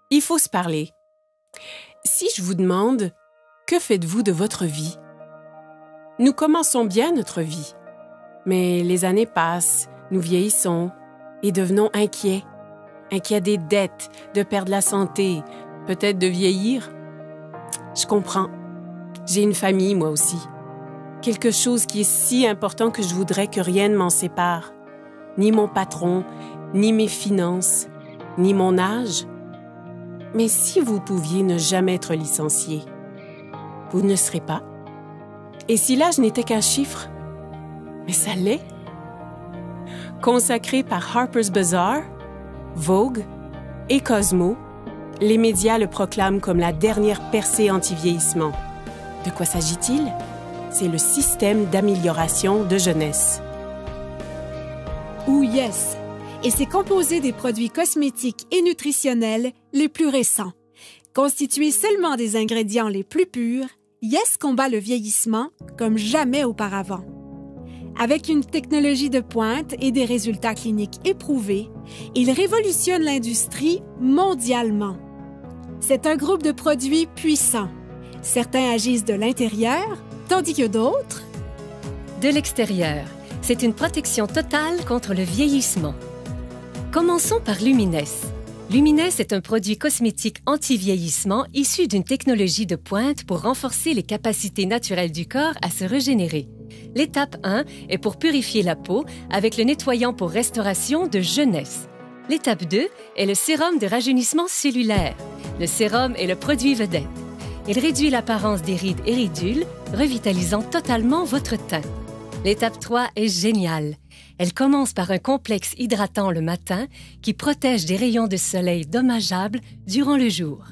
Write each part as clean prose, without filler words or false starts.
Il faut se parler. Si je vous demande, que faites-vous de votre vie? Nous commençons bien notre vie, mais les années passent, nous vieillissons et devenons inquiets. Inquiets des dettes, de perdre la santé, peut-être de vieillir. Je comprends. J'ai une famille, moi aussi. Quelque chose qui est si important que je voudrais que rien ne m'en sépare. Ni mon patron, ni mes finances, ni mon âge. Mais si vous pouviez ne jamais être licencié, vous ne serez pas. Et si l'âge n'était qu'un chiffre? Mais ça l'est. Consacré par Harper's Bazaar, Vogue et Cosmo, les médias le proclament comme la dernière percée anti-vieillissement. De quoi s'agit-il? C'est le système d'amélioration de jeunesse. Ou Yes, et c'est composé des produits cosmétiques et nutritionnels les plus récents. Constitué seulement des ingrédients les plus purs, Yes combat le vieillissement comme jamais auparavant. Avec une technologie de pointe et des résultats cliniques éprouvés, il révolutionne l'industrie mondialement. C'est un groupe de produits puissants. Certains agissent de l'intérieur, tandis que d'autres... De l'extérieur. C'est une protection totale contre le vieillissement. Commençons par Lumines. Lumines est un produit cosmétique anti-vieillissement issu d'une technologie de pointe pour renforcer les capacités naturelles du corps à se régénérer. L'étape 1 est pour purifier la peau avec le nettoyant pour restauration de jeunesse. L'étape 2 est le sérum de rajeunissement cellulaire. Le sérum est le produit vedette. Il réduit l'apparence des rides et ridules, revitalisant totalement votre teint. L'étape 3 est géniale. Elle commence par un complexe hydratant le matin qui protège des rayons de soleil dommageables durant le jour.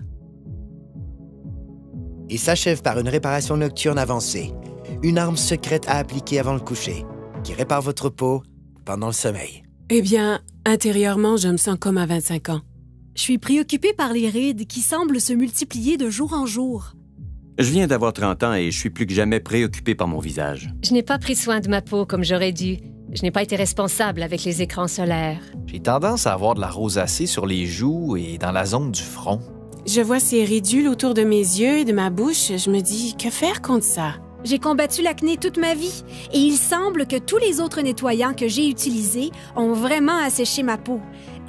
Et s'achève par une réparation nocturne avancée, une arme secrète à appliquer avant le coucher, qui répare votre peau pendant le sommeil. Eh bien, intérieurement, je me sens comme à 25 ans. Je suis préoccupée par les rides qui semblent se multiplier de jour en jour. Je viens d'avoir 30 ans et je suis plus que jamais préoccupé par mon visage. Je n'ai pas pris soin de ma peau comme j'aurais dû. Je n'ai pas été responsable avec les écrans solaires. J'ai tendance à avoir de la rosacée sur les joues et dans la zone du front. Je vois ces ridules autour de mes yeux et de ma bouche. Je me dis, que faire contre ça? J'ai combattu l'acné toute ma vie et il semble que tous les autres nettoyants que j'ai utilisés ont vraiment asséché ma peau.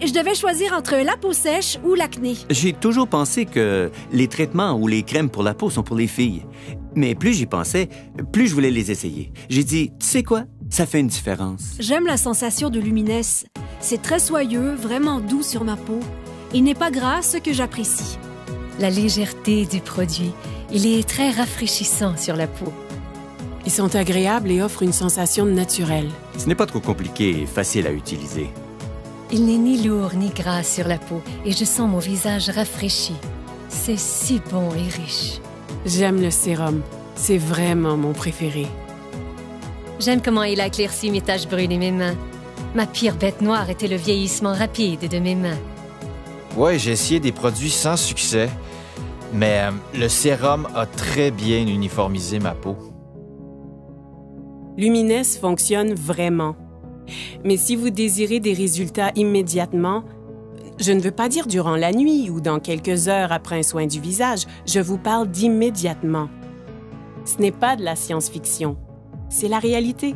Je devais choisir entre la peau sèche ou l'acné. J'ai toujours pensé que les traitements ou les crèmes pour la peau sont pour les filles. Mais plus j'y pensais, plus je voulais les essayer. J'ai dit, tu sais quoi? Ça fait une différence. J'aime la sensation de Lumines. C'est très soyeux, vraiment doux sur ma peau. Il n'est pas gras, ce que j'apprécie. La légèreté du produit. Il est très rafraîchissant sur la peau. Ils sont agréables et offrent une sensation naturelle. Ce n'est pas trop compliqué et facile à utiliser. Il n'est ni lourd ni gras sur la peau et je sens mon visage rafraîchi. C'est si bon et riche. J'aime le sérum. C'est vraiment mon préféré. J'aime comment il a éclairci mes taches brunes et mes mains. Ma pire bête noire était le vieillissement rapide de mes mains. Ouais, j'ai essayé des produits sans succès, mais le sérum a très bien uniformisé ma peau. Lumines fonctionne vraiment. Mais si vous désirez des résultats immédiatement, je ne veux pas dire durant la nuit ou dans quelques heures après un soin du visage, je vous parle d'immédiatement. Ce n'est pas de la science-fiction, c'est la réalité.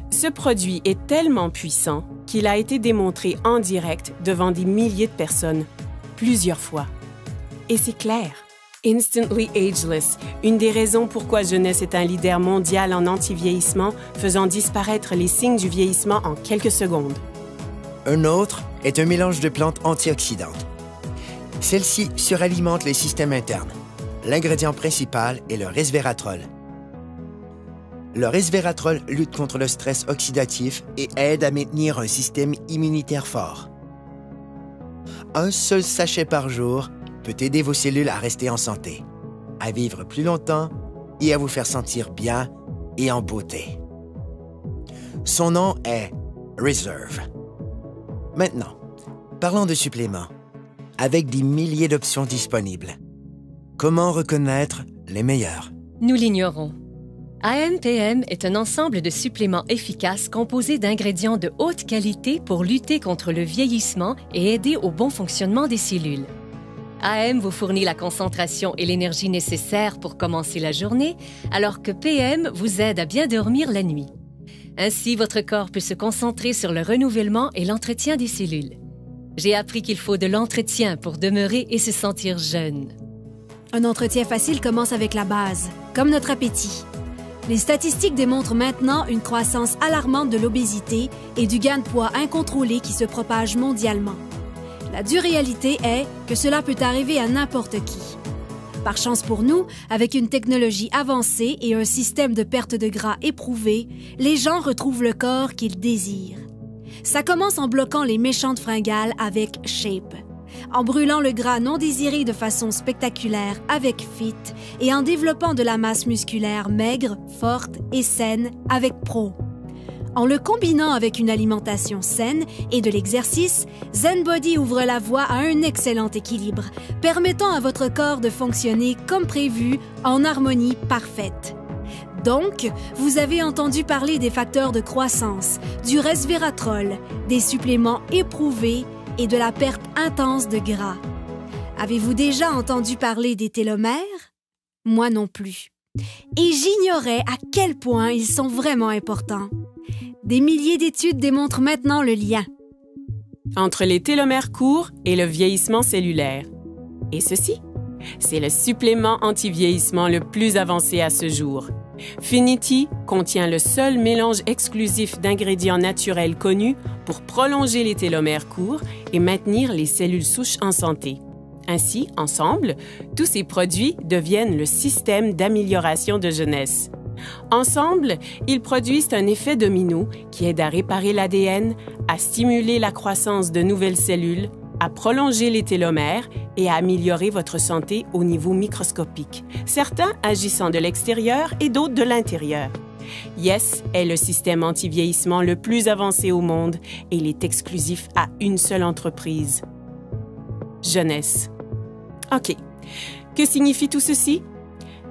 Ce produit est tellement puissant qu'il a été démontré en direct devant des milliers de personnes, plusieurs fois. Et c'est clair. Instantly Ageless, une des raisons pourquoi Jeunesse est un leader mondial en anti-vieillissement, faisant disparaître les signes du vieillissement en quelques secondes. Un autre est un mélange de plantes antioxydantes. Celles-ci suralimentent les systèmes internes. L'ingrédient principal est le resveratrol. Le resveratrol lutte contre le stress oxydatif et aide à maintenir un système immunitaire fort. Un seul sachet par jour peut aider vos cellules à rester en santé, à vivre plus longtemps et à vous faire sentir bien et en beauté. Son nom est Reserve. Maintenant, parlons de suppléments. Avec des milliers d'options disponibles, comment reconnaître les meilleurs? Nous l'ignorons. AMPM est un ensemble de suppléments efficaces composés d'ingrédients de haute qualité pour lutter contre le vieillissement et aider au bon fonctionnement des cellules. AM vous fournit la concentration et l'énergie nécessaires pour commencer la journée, alors que PM vous aide à bien dormir la nuit. Ainsi, votre corps peut se concentrer sur le renouvellement et l'entretien des cellules. J'ai appris qu'il faut de l'entretien pour demeurer et se sentir jeune. Un entretien facile commence avec la base, comme notre appétit. Les statistiques démontrent maintenant une croissance alarmante de l'obésité et du gain de poids incontrôlé qui se propage mondialement. La dure réalité est que cela peut arriver à n'importe qui. Par chance pour nous, avec une technologie avancée et un système de perte de gras éprouvé, les gens retrouvent le corps qu'ils désirent. Ça commence en bloquant les méchantes fringales avec Shape, en brûlant le gras non désiré de façon spectaculaire avec Fit et en développant de la masse musculaire maigre, forte et saine avec Pro. En le combinant avec une alimentation saine et de l'exercice, ZenBody ouvre la voie à un excellent équilibre, permettant à votre corps de fonctionner comme prévu en harmonie parfaite. Donc, vous avez entendu parler des facteurs de croissance, du resveratrol, des suppléments éprouvés et de la perte intense de gras. Avez-vous déjà entendu parler des télomères? Moi non plus. Et j'ignorais à quel point ils sont vraiment importants. Des milliers d'études démontrent maintenant le lien entre les télomères courts et le vieillissement cellulaire. Et ceci, c'est le supplément anti-vieillissement le plus avancé à ce jour. Finity contient le seul mélange exclusif d'ingrédients naturels connus pour prolonger les télomères courts et maintenir les cellules souches en santé. Ainsi, ensemble, tous ces produits deviennent le système d'amélioration de jeunesse. Ensemble, ils produisent un effet domino qui aide à réparer l'ADN, à stimuler la croissance de nouvelles cellules, à prolonger les télomères et à améliorer votre santé au niveau microscopique, certains agissant de l'extérieur et d'autres de l'intérieur. Yes est le système anti-vieillissement le plus avancé au monde et il est exclusif à une seule entreprise. Jeunesse. OK. Que signifie tout ceci?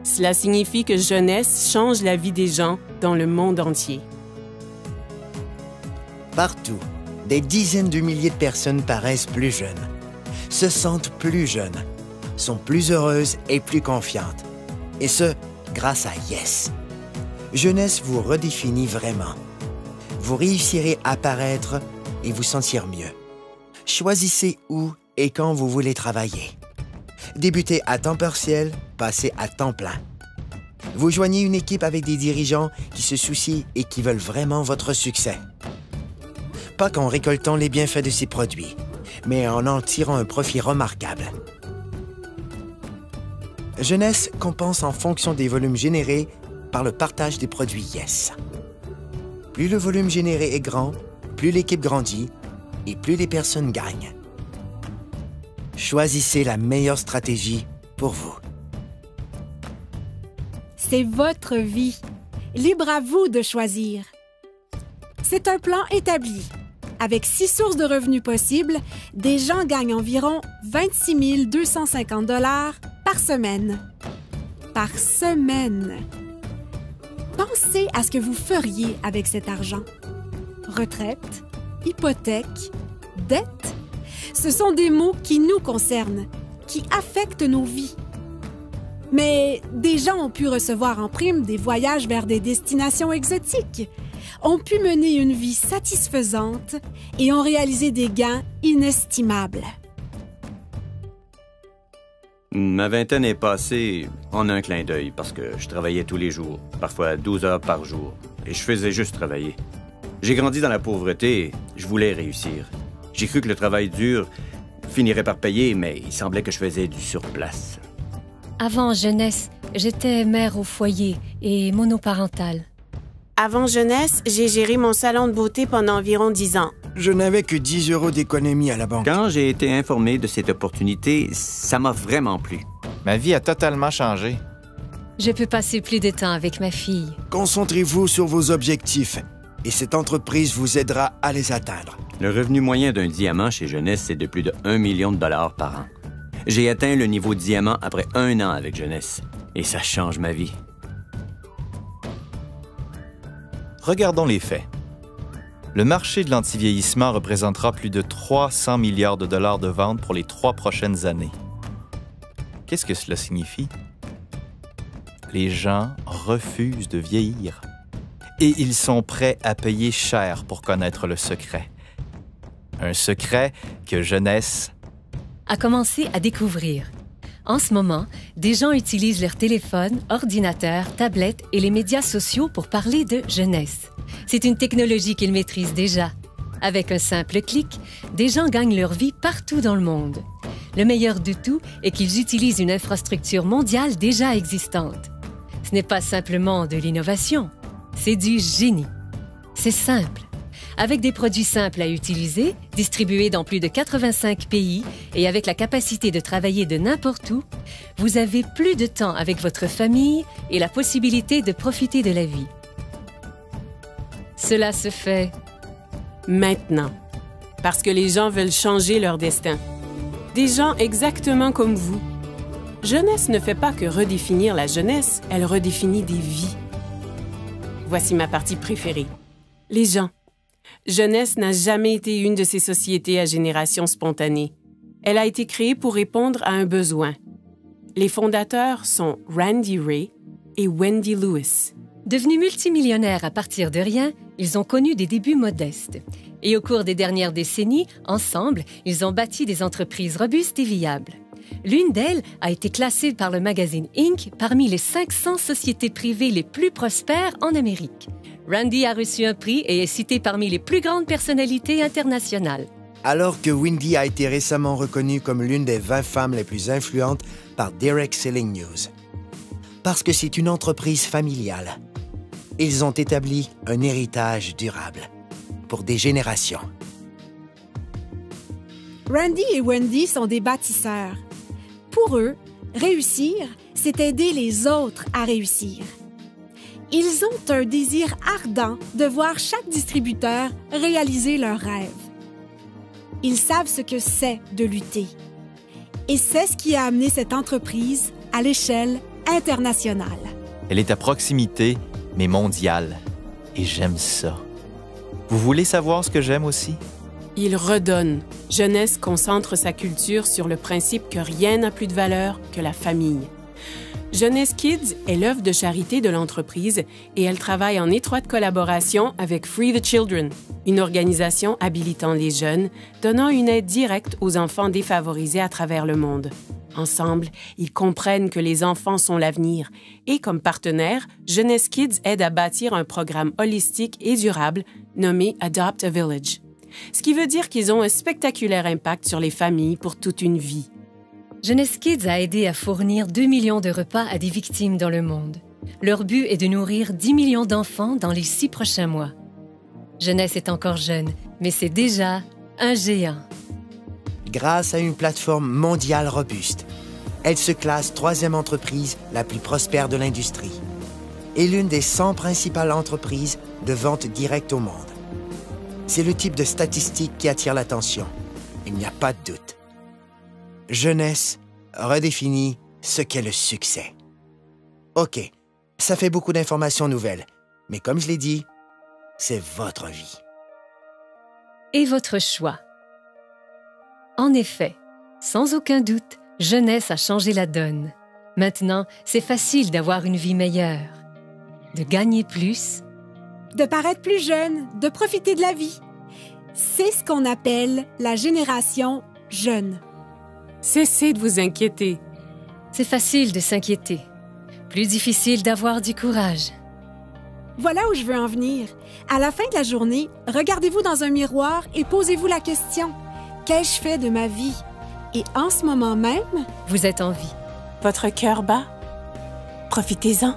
Cela signifie que jeunesse change la vie des gens dans le monde entier. Partout, des dizaines de milliers de personnes paraissent plus jeunes, se sentent plus jeunes, sont plus heureuses et plus confiantes. Et ce, grâce à Yes. Jeunesse vous redéfinit vraiment. Vous réussirez à paraître et vous sentir mieux. Choisissez où et quand vous voulez travailler. Débutez à temps partiel, passez à temps plein. Vous joignez une équipe avec des dirigeants qui se soucient et qui veulent vraiment votre succès. Pas qu'en récoltant les bienfaits de ces produits, mais en tirant un profit remarquable. Jeunesse compense en fonction des volumes générés par le partage des produits Yes. Plus le volume généré est grand, plus l'équipe grandit et plus les personnes gagnent. Choisissez la meilleure stratégie pour vous. C'est votre vie. Libre à vous de choisir. C'est un plan établi. Avec 6 sources de revenus possibles, des gens gagnent environ 26 250 $ par semaine. Par semaine. Pensez à ce que vous feriez avec cet argent. Retraite, hypothèque, dette. Ce sont des mots qui nous concernent, qui affectent nos vies. Mais des gens ont pu recevoir en prime des voyages vers des destinations exotiques, ont pu mener une vie satisfaisante et ont réalisé des gains inestimables. Ma vingtaine est passée en un clin d'œil parce que je travaillais tous les jours, parfois 12 heures par jour, et je faisais juste travailler. J'ai grandi dans la pauvreté et je voulais réussir. J'ai cru que le travail dur finirait par payer, mais il semblait que je faisais du surplace. Avant jeunesse, j'étais mère au foyer et monoparentale. Avant jeunesse, j'ai géré mon salon de beauté pendant environ 10 ans. Je n'avais que 10 € d'économie à la banque. Quand j'ai été informé de cette opportunité, ça m'a vraiment plu. Ma vie a totalement changé. Je peux passer plus de temps avec ma fille. Concentrez-vous sur vos objectifs et cette entreprise vous aidera à les atteindre. Le revenu moyen d'un diamant chez Jeunesse, c'est de plus de 1 million de dollars par an. J'ai atteint le niveau diamant après 1 an avec Jeunesse. Et ça change ma vie. Regardons les faits. Le marché de l'antivieillissement représentera plus de 300 milliards de dollars de ventes pour les 3 prochaines années. Qu'est-ce que cela signifie? Les gens refusent de vieillir. Et ils sont prêts à payer cher pour connaître le secret. Un secret que Jeunesse a commencé à découvrir. En ce moment, des gens utilisent leur téléphone, ordinateur, tablette et les médias sociaux pour parler de jeunesse. C'est une technologie qu'ils maîtrisent déjà. Avec un simple clic, des gens gagnent leur vie partout dans le monde. Le meilleur de tout est qu'ils utilisent une infrastructure mondiale déjà existante. Ce n'est pas simplement de l'innovation, c'est du génie. C'est simple. Avec des produits simples à utiliser, distribués dans plus de 85 pays et avec la capacité de travailler de n'importe où, vous avez plus de temps avec votre famille et la possibilité de profiter de la vie. Cela se fait maintenant, parce que les gens veulent changer leur destin. Des gens exactement comme vous. Jeunesse ne fait pas que redéfinir la jeunesse, elle redéfinit des vies. Voici ma partie préférée. Les gens. Jeunesse n'a jamais été une de ces sociétés à génération spontanée. Elle a été créée pour répondre à un besoin. Les fondateurs sont Randy Ray et Wendy Lewis. Devenus multimillionnaires à partir de rien, ils ont connu des débuts modestes. Et au cours des dernières décennies, ensemble, ils ont bâti des entreprises robustes et viables. L'une d'elles a été classée par le magazine Inc. parmi les 500 sociétés privées les plus prospères en Amérique. Randy a reçu un prix et est cité parmi les plus grandes personnalités internationales. Alors que Wendy a été récemment reconnue comme l'une des 20 femmes les plus influentes par Direct Selling News. Parce que c'est une entreprise familiale. Ils ont établi un héritage durable pour des générations. Randy et Wendy sont des bâtisseurs. Pour eux, réussir, c'est aider les autres à réussir. Ils ont un désir ardent de voir chaque distributeur réaliser leurs rêves. Ils savent ce que c'est de lutter. Et c'est ce qui a amené cette entreprise à l'échelle internationale. Elle est à proximité, mais mondiale. Et j'aime ça. Vous voulez savoir ce que j'aime aussi? Il redonne. Jeunesse concentre sa culture sur le principe que rien n'a plus de valeur que la famille. Jeunesse Kids est l'œuvre de charité de l'entreprise et elle travaille en étroite collaboration avec Free the Children, une organisation habilitant les jeunes, donnant une aide directe aux enfants défavorisés à travers le monde. Ensemble, ils comprennent que les enfants sont l'avenir et, comme partenaire, Jeunesse Kids aide à bâtir un programme holistique et durable nommé Adopt a Village. Ce qui veut dire qu'ils ont un spectaculaire impact sur les familles pour toute une vie. Jeunesse Kids a aidé à fournir 2 millions de repas à des victimes dans le monde. Leur but est de nourrir 10 millions d'enfants dans les 6 prochains mois. Jeunesse est encore jeune, mais c'est déjà un géant. Grâce à une plateforme mondiale robuste, elle se classe 3e entreprise la plus prospère de l'industrie et l'une des 100 principales entreprises de vente directe au monde. C'est le type de statistique qui attire l'attention. Il n'y a pas de doute. Jeunesse redéfinit ce qu'est le succès. OK, ça fait beaucoup d'informations nouvelles, mais comme je l'ai dit, c'est votre vie. Et votre choix. En effet, sans aucun doute, Jeunesse a changé la donne. Maintenant, c'est facile d'avoir une vie meilleure, de gagner plus, de paraître plus jeune, de profiter de la vie. C'est ce qu'on appelle la génération jeune. Cessez de vous inquiéter. C'est facile de s'inquiéter. Plus difficile d'avoir du courage. Voilà où je veux en venir. À la fin de la journée, regardez-vous dans un miroir et posez-vous la question. Qu'ai-je fait de ma vie? Et en ce moment même, vous êtes en vie. Votre cœur bat? Profitez-en.